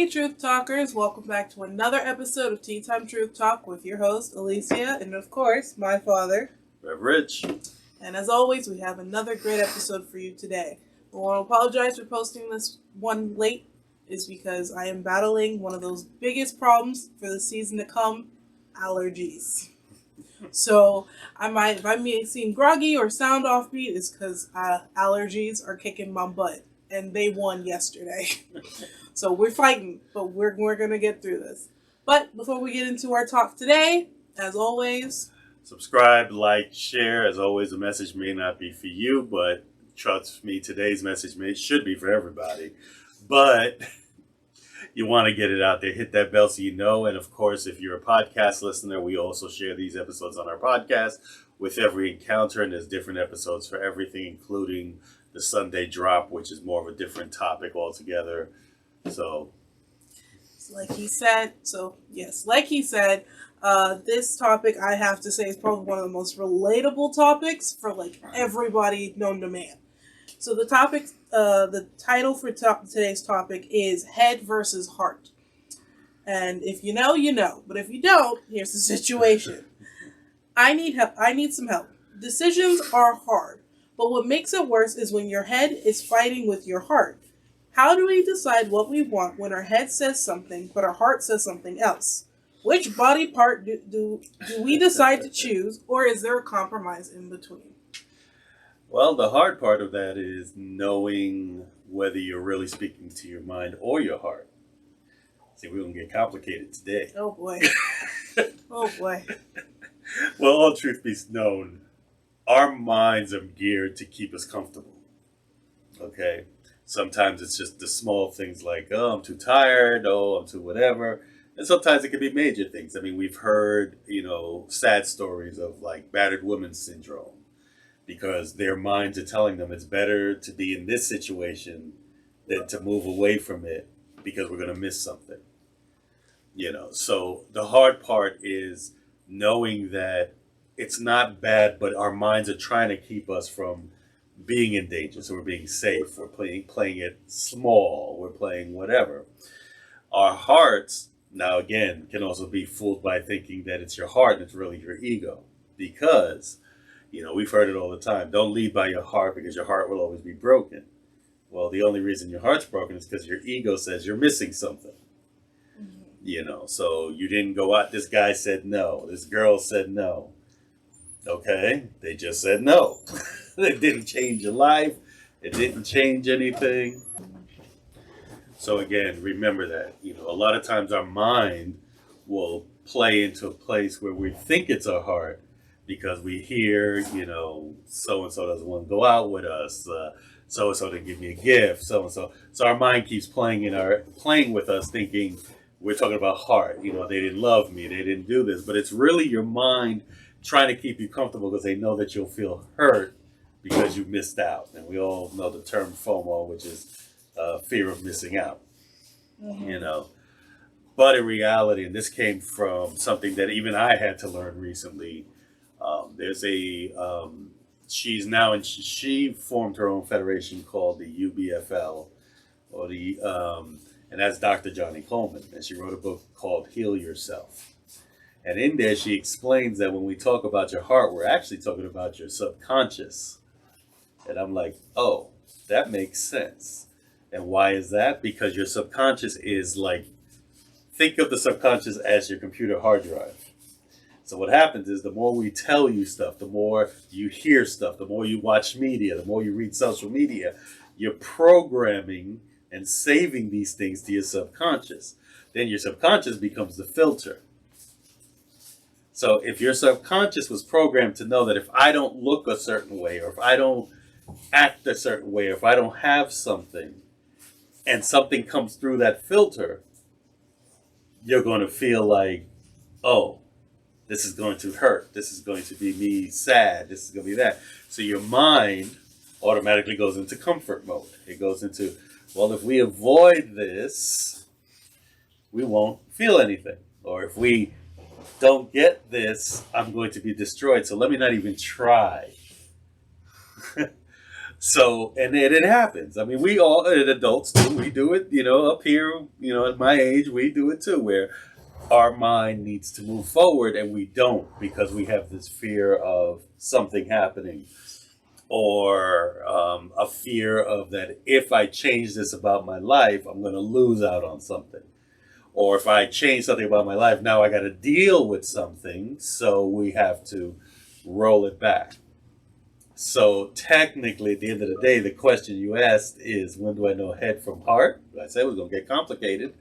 Hey, Truth Talkers, welcome back to another episode of Teatime Truth Talk with your host, Alicia, and of course, my father, Rev Rich. And as always, we have another great episode for you today. I want to apologize for posting this one late, is because I am battling one of those biggest problems for the season to come, allergies. So if I may seem groggy or sound offbeat, is because allergies are kicking my butt, and they won yesterday. So we're fighting, but we're going to get through this. But before we get into our talk today, as always, subscribe, like, share. As always, the message may not be for you, but trust me, today's message should be for everybody. But you want to get it out there. Hit that bell so you know. And of course, if you're a podcast listener, we also share these episodes on our podcast with every encounter. And there's different episodes for everything, including the Sunday drop, which is more of a different topic altogether. So, like he said, this topic, I have to say, is probably one of the most relatable topics for everybody known to man. So the title for today's topic is Head versus Heart. And if you know, you know. But if you don't, here's the situation. I need help. I need some help. Decisions are hard. But what makes it worse is when your head is fighting with your heart. How do we decide what we want when our head says something, but our heart says something else? Which body part do we decide to choose, or is there a compromise in between? Well, the hard part of that is knowing whether you're really speaking to your mind or your heart. See, we're going to get complicated today. Oh, boy. Oh, boy. Well, all truth be known, our minds are geared to keep us comfortable. Okay? Sometimes it's just the small things like, oh, I'm too tired, oh, I'm too whatever. And sometimes it can be major things. I mean, we've heard, sad stories of battered women's syndrome because their minds are telling them it's better to be in this situation than to move away from it because we're going to miss something. So the hard part is knowing that it's not bad, but our minds are trying to keep us from being in danger. So we're being safe. We're playing it small. We're playing whatever. Our hearts, now again, can also be fooled by thinking that it's your heart and it's really your ego. Because, we've heard it all the time. Don't lead by your heart because your heart will always be broken. Well, the only reason your heart's broken is because your ego says you're missing something. Mm-hmm. So you didn't go out. This guy said no. This girl said no. Okay, they just said no. It didn't change your life. It didn't change anything. So again, remember that. A lot of times our mind will play into a place where we think it's our heart because we hear, so-and-so doesn't want to go out with us. So-and-so didn't give me a gift. So-and-so. So our mind keeps playing with us thinking we're talking about heart. They didn't love me. They didn't do this. But it's really your mind trying to keep you comfortable because they know that you'll feel hurt because you missed out. And we all know the term FOMO, which is fear of missing out. Mm-hmm. But in reality, and this came from something that even I had to learn recently, she formed her own federation called the UBFL, and that's Dr. Johnny Coleman. And she wrote a book called Heal Yourself. And in there, she explains that when we talk about your heart, we're actually talking about your subconscious. And I'm like, oh, that makes sense. And why is that? Because your subconscious is think of the subconscious as your computer hard drive. So what happens is the more we tell you stuff, the more you hear stuff, the more you watch media, the more you read social media, you're programming and saving these things to your subconscious. Then your subconscious becomes the filter. So if your subconscious was programmed to know that if I don't look a certain way, or if I don't act a certain way, or if I don't have something, and something comes through that filter, you're going to feel like, oh, this is going to hurt. This is going to be me sad. This is going to be that. So your mind automatically goes into comfort mode. It goes into, well, if we avoid this, we won't feel anything. Or if we don't get this, I'm going to be destroyed. So let me not even try. So, and it happens. I mean, we all, adults do, we do it, up here, at my age, we do it too, where our mind needs to move forward and we don't because we have this fear of something happening or a fear of that if I change this about my life, I'm going to lose out on something. Or if I change something about my life, now I got to deal with something. So we have to roll it back. So technically, at the end of the day, the question you asked is, when do I know head from heart? I said it was going to get complicated.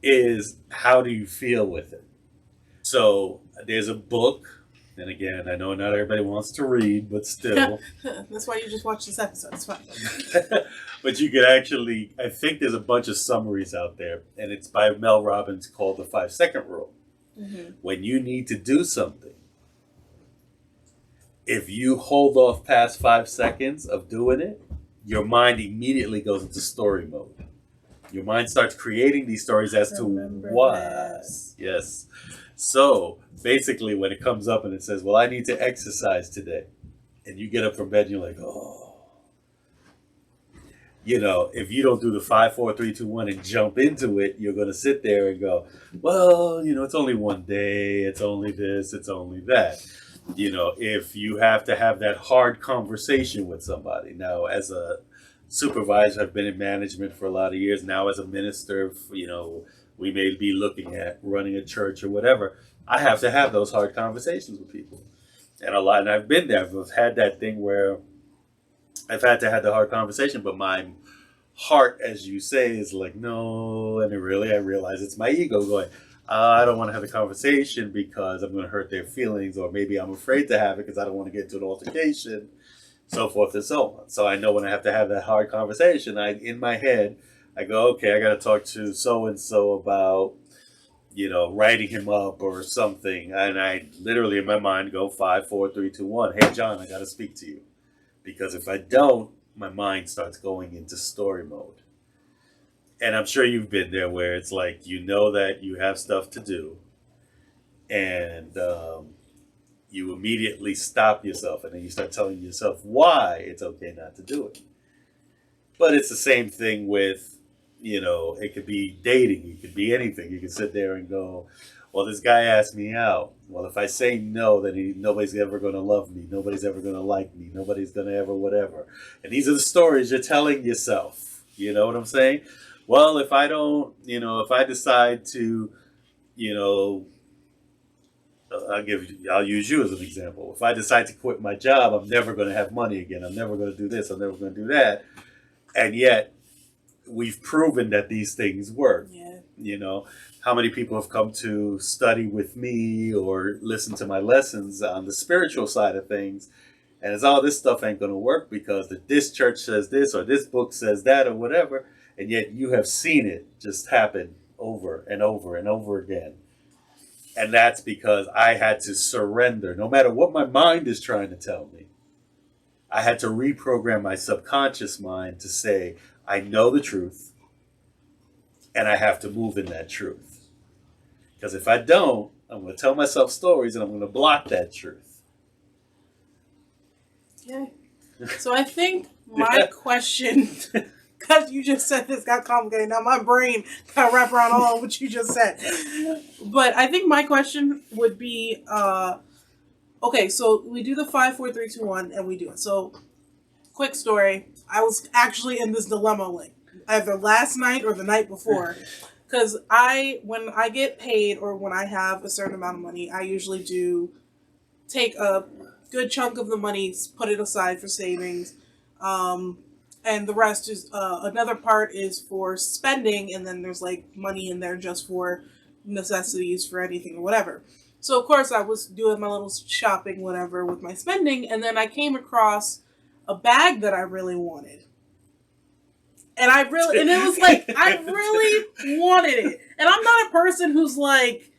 Is how do you feel with it? So there's a book, and again, I know not everybody wants to read, but still. That's why you just watch this episode. It's fine. But you could actually, I think there's a bunch of summaries out there, and it's by Mel Robbins called the 5-second rule. Mm-hmm. When you need to do something, if you hold off past 5 seconds of doing it, your mind immediately goes into story mode. Your mind starts creating these stories as to why. Yes. So basically, when it comes up and it says, well, I need to exercise today, and you get up from bed and you're like, oh. If you don't do the 5, 4, 3, 2, 1 and jump into it, you're going to sit there and go, well, it's only one day. It's only this. It's only that. If you have to have that hard conversation with somebody. Now, as a supervisor, I've been in management for a lot of years. Now, as a minister, we may be looking at running a church or whatever. I have to have those hard conversations with people. And I've been there. I've had that thing where I've had to have the hard conversation, but my heart, as you say, is like, no. And I realize it's my ego going, I don't want to have the conversation because I'm going to hurt their feelings, or maybe I'm afraid to have it because I don't want to get into an altercation, so forth and so on. So I know when I have to have that hard conversation, in my head, I go, okay, I got to talk to so-and-so about, writing him up or something. And I literally in my mind go 5, 4, 3, 2, 1. Hey, John, I got to speak to you. Because if I don't, my mind starts going into story mode. And I'm sure you've been there where it's like, that you have stuff to do. And you immediately stop yourself. And then you start telling yourself why it's okay not to do it. But it's the same thing with, it could be dating. It could be anything. You can sit there and go, well, this guy asked me out. Well, if I say no, then nobody's ever going to love me. Nobody's ever going to like me. Nobody's going to ever whatever. And these are the stories you're telling yourself. You know what I'm saying? Well, if I don't, if I decide to, I'll use you as an example. If I decide to quit my job, I'm never going to have money again. I'm never going to do this. I'm never going to do that. And yet, we've proven that these things work. Yeah. How many people have come to study with me or listen to my lessons on the spiritual side of things, and it's all this stuff ain't going to work because this church says this or this book says that or whatever, and yet you have seen it just happen over and over and over again. And that's because I had to surrender. No matter what my mind is trying to tell me, I had to reprogram my subconscious mind to say, I know the truth, and I have to move in that truth. Because if I don't, I'm going to tell myself stories, and I'm going to block that truth. Okay. So I think my question, because you just said this got complicated, now my brain got to wrap around all of what you just said. But I think my question would be, okay, so we do the 5, 4, 3, 2, 1, and we do it. So, quick story. I was actually in this dilemma like either last night or the night before. Because when I get paid or when I have a certain amount of money, I usually do take a good chunk of the money, put it aside for savings. And the rest is, another part is for spending, and then there's like money in there just for necessities for anything or whatever. So of course I was doing my little shopping, whatever, with my spending, and then I came across a bag that I really wanted. And it was like, I really wanted it. And I'm not a person who's like,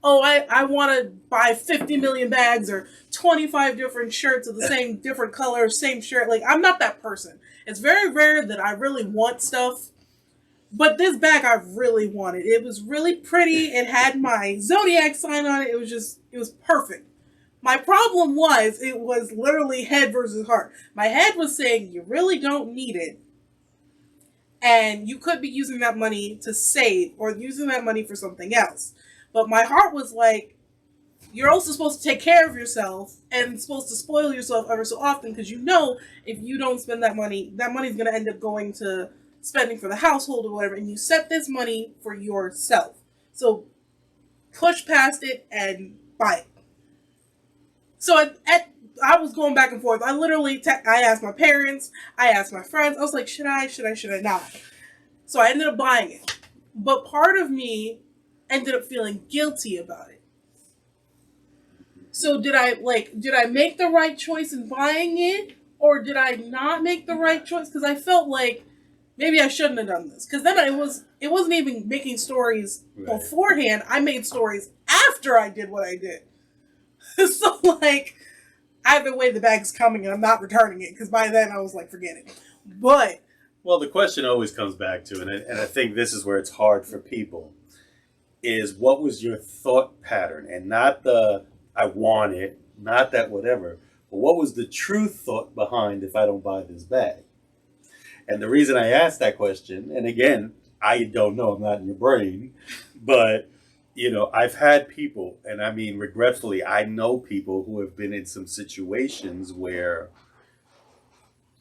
oh, I want to buy 50 million bags or 25 different shirts of the same different color, same shirt. Like, I'm not that person. It's very rare that I really want stuff. But this bag I really wanted. It was really pretty. It had my zodiac sign on it. It was perfect. My problem was it was literally head versus heart. My head was saying you really don't need it, and you could be using that money to save or using that money for something else. But my heart was like, you're also supposed to take care of yourself and supposed to spoil yourself ever so often, because you know if you don't spend that money's going to end up going to spending for the household or whatever, and you set this money for yourself. So push past it and buy it. So I was going back and forth. I literally I asked my parents, I asked my friends. I was like, should I not? So I ended up buying it. But part of me ended up feeling guilty about it. So did I make the right choice in buying it, or did I not make the right choice? Because I felt like maybe I shouldn't have done this. Because then it wasn't even making stories beforehand. I made stories after I did what I did. So like either way, the bag's coming and I'm not returning it, because by then I was like, forget it. But Well, the question always comes back to, and I think this is where it's hard for people, is what was your thought pattern? And not the, I want it, not that whatever, but what was the true thought behind if I don't buy this bag? And the reason I asked that question, and again, I don't know, I'm not in your brain, but I've had people, and I mean, regretfully, I know people who have been in some situations where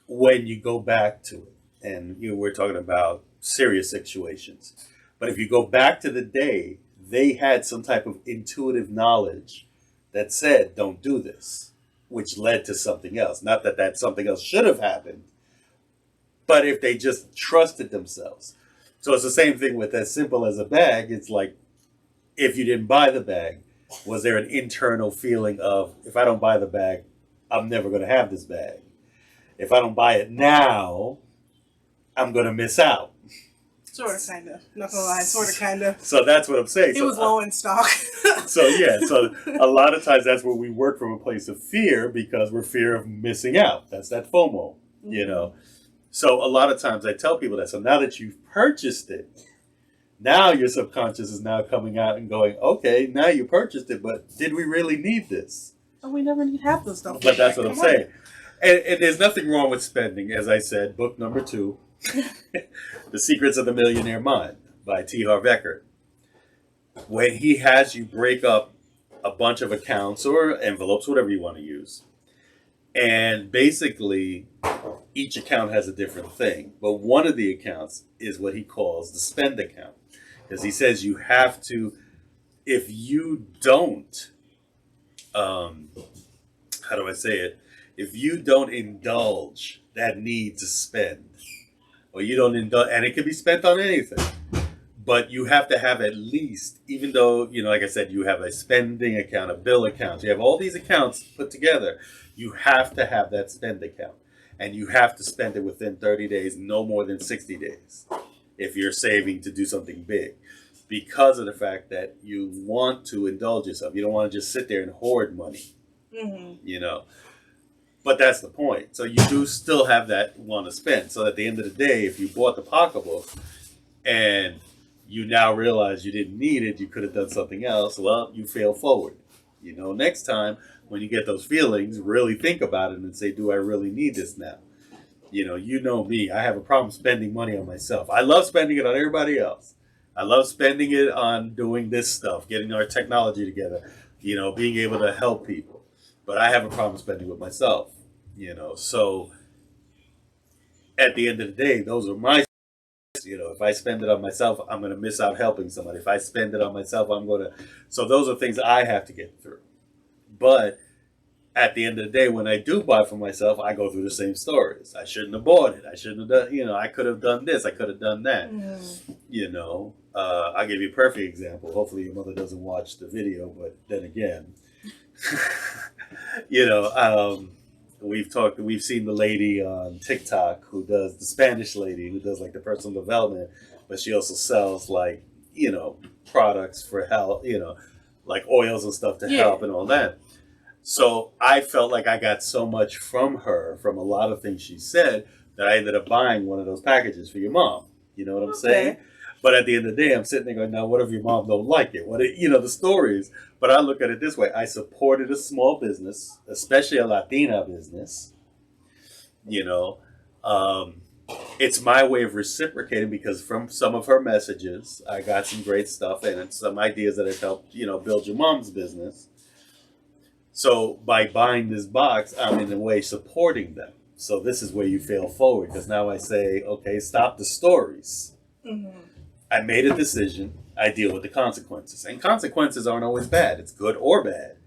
when you go back to it, and we're talking about serious situations, but if you go back to the day, they had some type of intuitive knowledge that said, don't do this, which led to something else. Not that that something else should have happened, but if they just trusted themselves. So it's the same thing with as simple as a bag. It's like, if you didn't buy the bag, was there an internal feeling of, if I don't buy the bag, I'm never going to have this bag? If I don't buy it now, I'm going to miss out. sort of, kind of. Not gonna lie, sort of, kind of. So that's what I'm saying. It was low in stock. So a lot of times that's where we work from a place of fear, because we're fear of missing out. That's that FOMO, So a lot of times I tell people that. So now that you've purchased it, now your subconscious is now coming out and going, okay, now you purchased it, but did we really need this? Oh, we never need half the stuff. But that's what I'm saying. And there's nothing wrong with spending. As I said, book number 2, The Secrets of the Millionaire Mind by T. Harv Eker. When he has you break up a bunch of accounts or envelopes, whatever you want to use, and basically each account has a different thing. But one of the accounts is what he calls the spend account. Because he says you have to, if you don't, how do I say it? If you don't indulge that need to spend, or you don't indulge, and it can be spent on anything, but you have to have at least, even though, like I said, you have a spending account, a bill account, you have all these accounts put together, you have to have that spend account. And you have to spend it within 30 days, no more than 60 days, if you're saving to do something big. Because of the fact that you want to indulge yourself. You don't want to just sit there and hoard money, But that's the point. So you do still have that want to spend. So at the end of the day, if you bought the pocketbook and you now realize you didn't need it, you could have done something else, well, you fail forward. Next time when you get those feelings, really think about it and say, do I really need this now? You know me, I have a problem spending money on myself. I love spending it on everybody else. I love spending it on doing this stuff, getting our technology together, being able to help people. But I have a problem spending with myself, So at the end of the day, those are my, if I spend it on myself, I'm going to miss out helping somebody. If I spend it on myself, I'm going to. So those are things I have to get through. But at the end of the day, when I do buy for myself, I go through the same stories. I shouldn't have bought it. I shouldn't have done, I could have done this. I could have done that. I'll give you a perfect example. Hopefully your mother doesn't watch the video, but then again, we've seen the lady on TikTok who does, the Spanish lady who does like the personal development, but she also sells like, products for health, like oils and stuff to help and all that. So I felt like I got so much from her, from a lot of things she said, that I ended up buying one of those packages for your mom. You know what I'm saying? But at the end of the day, I'm sitting there going, now, what if your mom don't like it? The stories. But I look at it this way. I supported a small business, especially a Latina business. You know, um, it's my way of reciprocating because from some of her messages, I got some great stuff and some ideas that have helped, build your mom's business. So by buying this box, I'm in a way supporting them. So this is where you fail forward because now I say, okay, stop the stories. Mm-hmm. I made a decision. I deal with the consequences, and consequences aren't always bad. It's good or bad.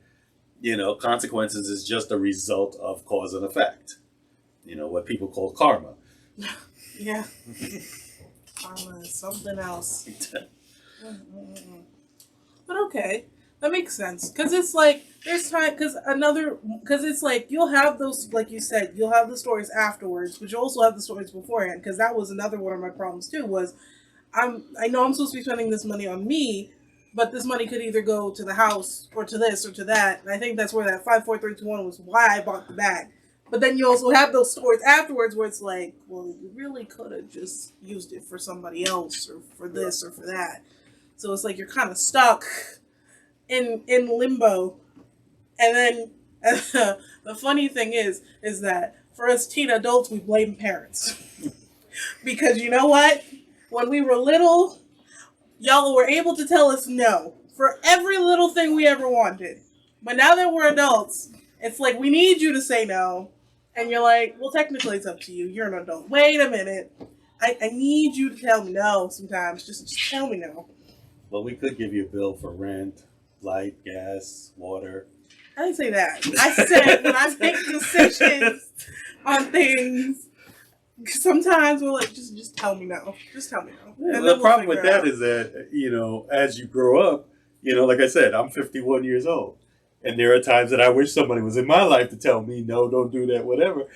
Consequences is just a result of cause and effect. What people call karma. Yeah. Karma is something else. Mm-mm-mm. But okay, that makes sense. Because it's like, there's time, because it's like, you'll have those, like you said, you'll have the stories afterwards, but you also have the stories beforehand. Because that was another one of my problems too, was I know I'm supposed to be spending this money on me, but this money could either go to the house or to this or to that. And I think that's where that 5 4 3 2 1 was why I bought the bag. But then you also have those stories afterwards where it's like, well, you really could have just used it for somebody else or for this or for that. So it's like you're kind of stuck in limbo. And then the funny thing is that for us teen adults, we blame parents. Because you know what? When we were little, y'all were able to tell us no for every little thing we ever wanted. But now that we're adults, it's like we need you to say no. And you're like, well, technically it's up to you. You're an adult. Wait a minute. I need you to tell me no sometimes. Just tell me no. Well, we could give you a bill for rent, light, gas, water. I didn't say that. I said when I make decisions on things, sometimes we're like, just tell me no. Just tell me no. Yeah, And the then problem we'll with figure it that is that, as you grow up, like I said, I'm 51 years old. And there are times that I wish somebody was in my life to tell me, no, don't do that, whatever.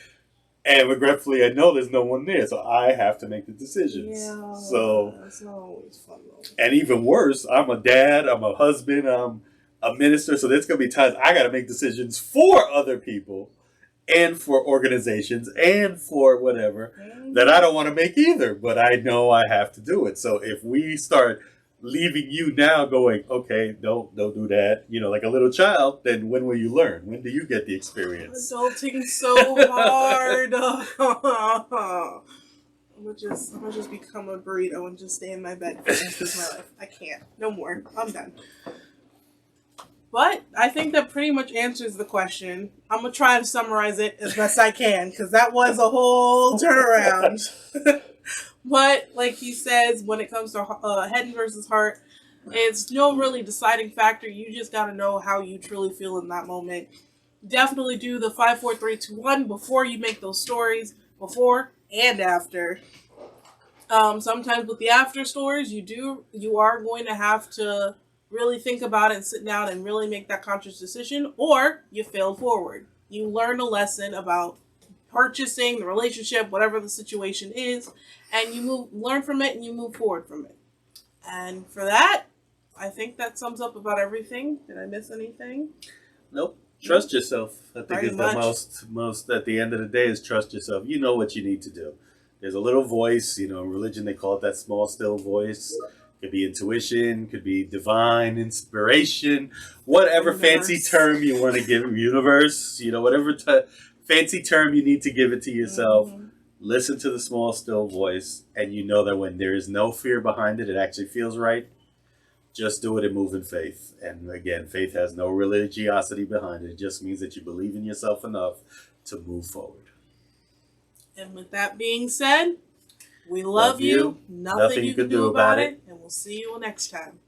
And regretfully, I know there's no one there. So I have to make the decisions. Yeah. So, it's not always fun though. and even worse, I'm a dad, I'm a husband, I'm a minister. So there's going to be times I got to make decisions for other people and for organizations and for whatever that I don't want to make either, but I know I have to do it. So if we start leaving you now going, okay, don't do that, like a little child, then when will you learn? When do you get the experience? Adulting so hard. I'm gonna just become a burrito and just stay in my bed for the rest of my life. I can't. No more. I'm done. But I think that pretty much answers the question. I'm going to try to summarize it as best I can because that was a whole turnaround. But like he says, when it comes to head versus heart, it's no really deciding factor. You just got to know how you truly feel in that moment. Definitely do the 5 4 3 2 1 before you make those stories, before and after. Sometimes with the after stories, you are going to have to really think about it and sit down and really make that conscious decision, or you fail forward. You learn a lesson about purchasing, the relationship, whatever the situation is, and you learn from it and you move forward from it. And for that, I think that sums up about everything. Did I miss anything? Nope. Trust yourself. I think Very is much. the most at the end of the day is trust yourself. You know what you need to do. There's a little voice, in religion they call it that small still voice. Could be intuition, could be divine inspiration, whatever fancy term you want to give it, universe, whatever fancy term you need to give it to yourself. Mm-hmm. Listen to the small still voice, and you know that when there is no fear behind it, it actually feels right. Just do it and move in faith. And again, faith has no religiosity behind it. It just means that you believe in yourself enough to move forward. And with that being said, we love you. Nothing you can do about it. And we'll see you next time.